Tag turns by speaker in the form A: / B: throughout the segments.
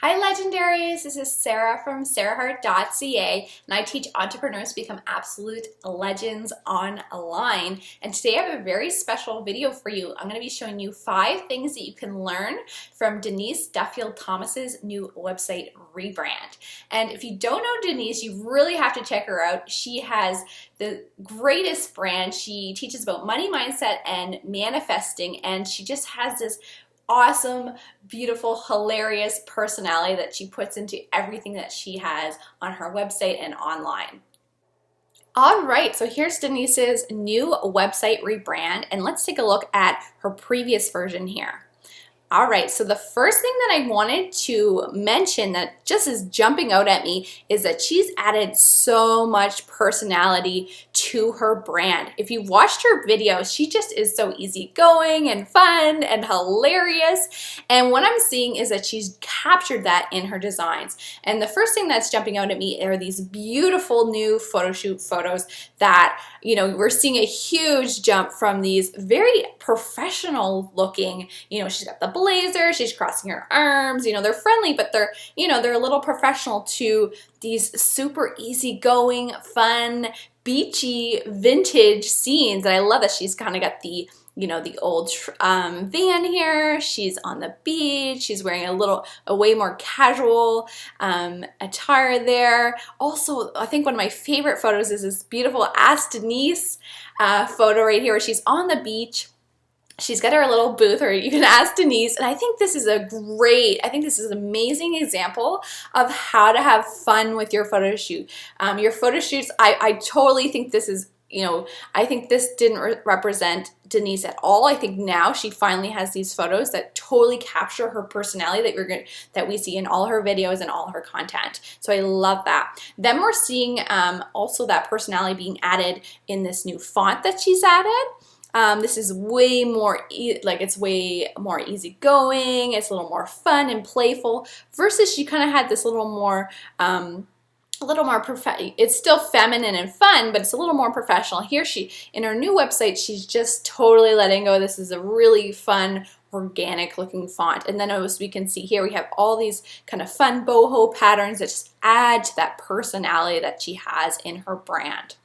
A: Hi Legendaries, this is Sarah from sarahhart.ca and I teach entrepreneurs to become absolute legends online. And today I have a very special video for you. I'm going to be showing you 5 things that you can learn from Denise Duffield-Thomas's new website rebrand. And if you don't know Denise, you really have to check her out. She has the greatest brand. She teaches about money mindset and manifesting, and she just has this awesome, beautiful, hilarious personality that she puts into everything that she has on her website and online. All right, so here's Denise's new website rebrand, and let's take a look at her previous version here. All right, so the first thing that I wanted to mention that just is jumping out at me is that she's added so much personality to her brand. If you've watched her videos, she just is so easygoing and fun and hilarious. And what I'm seeing is that she's captured that in her designs. And the first thing that's jumping out at me are these beautiful new photo shoot photos that, we're seeing a huge jump from these very professional looking, she's got the blazer, she's crossing her arms, they're friendly, but they're a little professional, to these super easygoing, fun, beachy, vintage scenes. And I love that she's kind of got the the old van here. She's on the beach. She's wearing a way more casual attire there. Also, I think one of my favorite photos is this beautiful Ask Denise photo right here where she's on the beach. She's got her little booth, or you can ask Denise, and I think this is an amazing example of how to have fun with your photo shoot. Your photo shoots, I totally think this is, I think this didn't represent Denise at all. I think now she finally has these photos that totally capture her personality that we see in all her videos and all her content. So I love that. Then we're seeing also that personality being added in this new font that she's added. This is way more, it's way more easygoing. It's a little more fun and playful versus she kind of had this it's still feminine and fun, but it's a little more professional. Here in her new website, she's just totally letting go. This is a really fun, organic looking font. And then as we can see here, we have all these kind of fun boho patterns that just add to that personality that she has in her brand.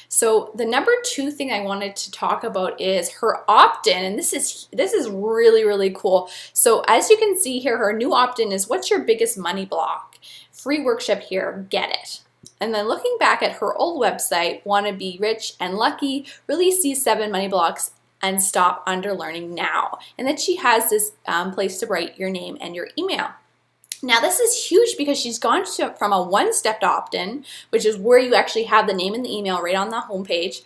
A: So the number 2 thing I wanted to talk about is her opt-in, and this is really, really cool. So as you can see here, her new opt-in is, what's your biggest money block? Free workshop here, get it. And then looking back at her old website, Want to Be Rich and Lucky, release these 7 money blocks and stop under learning now. And then she has this place to write your name and your email. Now this is huge because she's gone from a one-step opt-in, which is where you actually have the name and the email right on the homepage,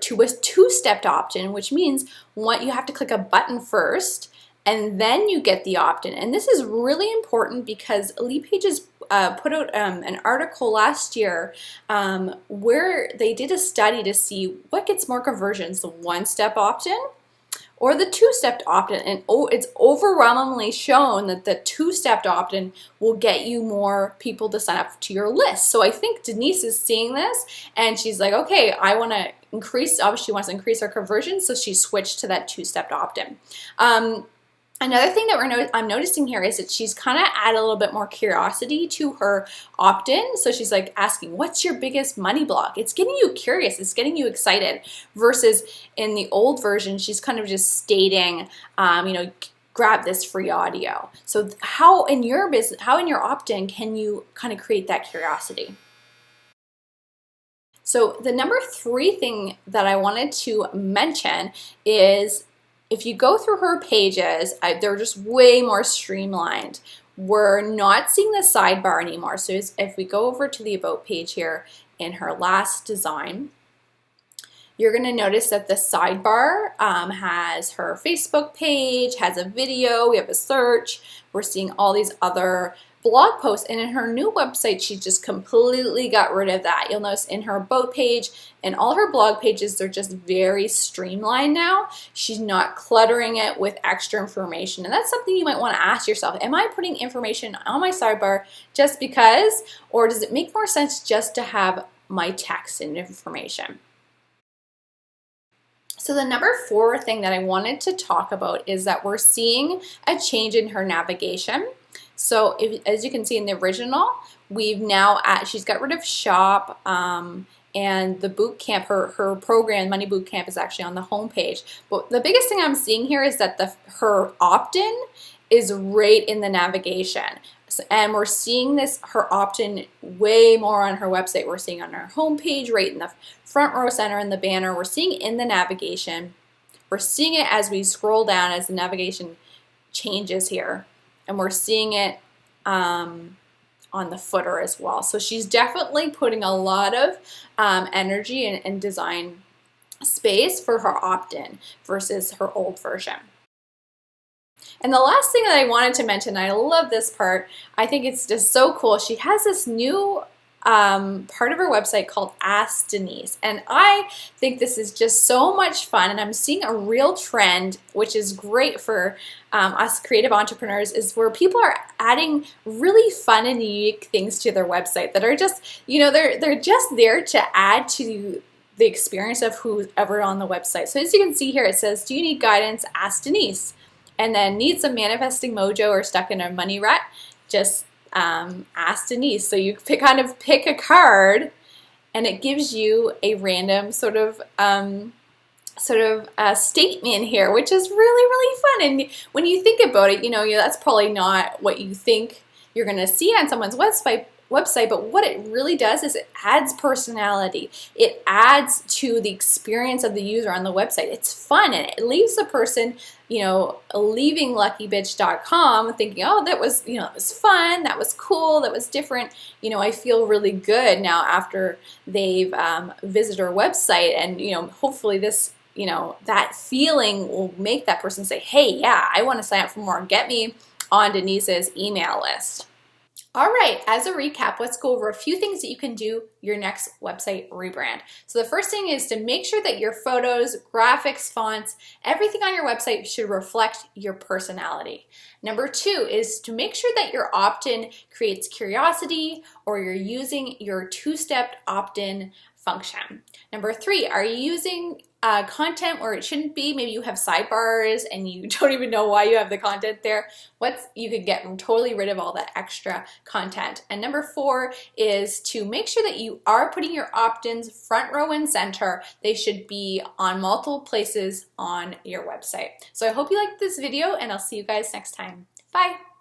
A: to a 2-step opt-in, which means you have to click a button first and then you get the opt-in. And this is really important because Lead Pages put out an article last year where they did a study to see what gets more conversions, the 1-step opt-in or the 2-step opt-in, and it's overwhelmingly shown that the 2-step opt-in will get you more people to sign up to your list. So I think Denise is seeing this, and she's like, okay, I want to increase, obviously she wants to increase her conversion, so she switched to that 2-step opt-in. Another thing that I'm noticing here is that she's kind of added a little bit more curiosity to her opt-in. So she's like asking, what's your biggest money block? It's getting you curious. It's getting you excited. Versus in the old version, she's kind of just stating, grab this free audio. So how in your opt-in can you kind of create that curiosity? So the number 3 thing that I wanted to mention is, if you go through her pages, they're just way more streamlined. We're not seeing the sidebar anymore. So if we go over to the About page here in her last design, you're going to notice that the sidebar has her Facebook page, has a video, we have a search, we're seeing all these other blog posts, and in her new website she just completely got rid of that. You'll notice in her About page and all her blog pages, they're just very streamlined now. She's not cluttering it with extra information, and that's something you might want to ask yourself. Am I putting information on my sidebar just because, or does it make more sense just to have my text and information? So the number 4 thing that I wanted to talk about is that we're seeing a change in her navigation. So as you can see in the original, we've now she's got rid of shop, and the boot camp, her program, Money Boot Camp, is actually on the home page. But the biggest thing I'm seeing here is that her opt-in is right in the navigation. And we're seeing her opt-in way more on her website. We're seeing on her homepage, right in the front row center in the banner. We're seeing in the navigation. We're seeing it as we scroll down as the navigation changes here. And we're seeing it on the footer as well. So she's definitely putting a lot of energy and design space for her opt-in versus her old version. And the last thing that I wanted to mention, I love this part, I think it's just so cool. She has this new part of her website called Ask Denise. And I think this is just so much fun, and I'm seeing a real trend, which is great for us creative entrepreneurs, is where people are adding really fun and unique things to their website that are just, you know, they're just there to add to the experience of whoever on the website. So as you can see here, it says, do you need guidance? Ask Denise. And then need some manifesting mojo or stuck in a money rut? Just ask Denise. So you kind of pick a card, and it gives you a random sort of statement here, which is really, really fun. And when you think about it, you know, that's probably not what you think you're going to see on someone's website, but what it really does is it adds personality. It adds to the experience of the user on the website. It's fun, and it leaves the person, you know, leaving luckybitch.com thinking, oh, that was, you know, it was fun, that was cool, that was different. You know, I feel really good now after they've visited our website, and, you know, hopefully this, you know, that feeling will make that person say, hey, yeah, I want to sign up for more. Get me on Denise's email list. All right, as a recap, let's go over a few things that you can do your next website rebrand. So the first thing is to make sure that your photos, graphics, fonts, everything on your website should reflect your personality. Number two is to make sure that your opt-in creates curiosity, or you're using your two-step opt-in function. Number three, are you using content where it shouldn't be? Maybe you have sidebars and you don't even know why you have the content there. You could get totally rid of all that extra content. And number four is to make sure that you are putting your opt-ins front row and center. They should be on multiple places on your website. So I hope you liked this video, and I'll see you guys next time. Bye.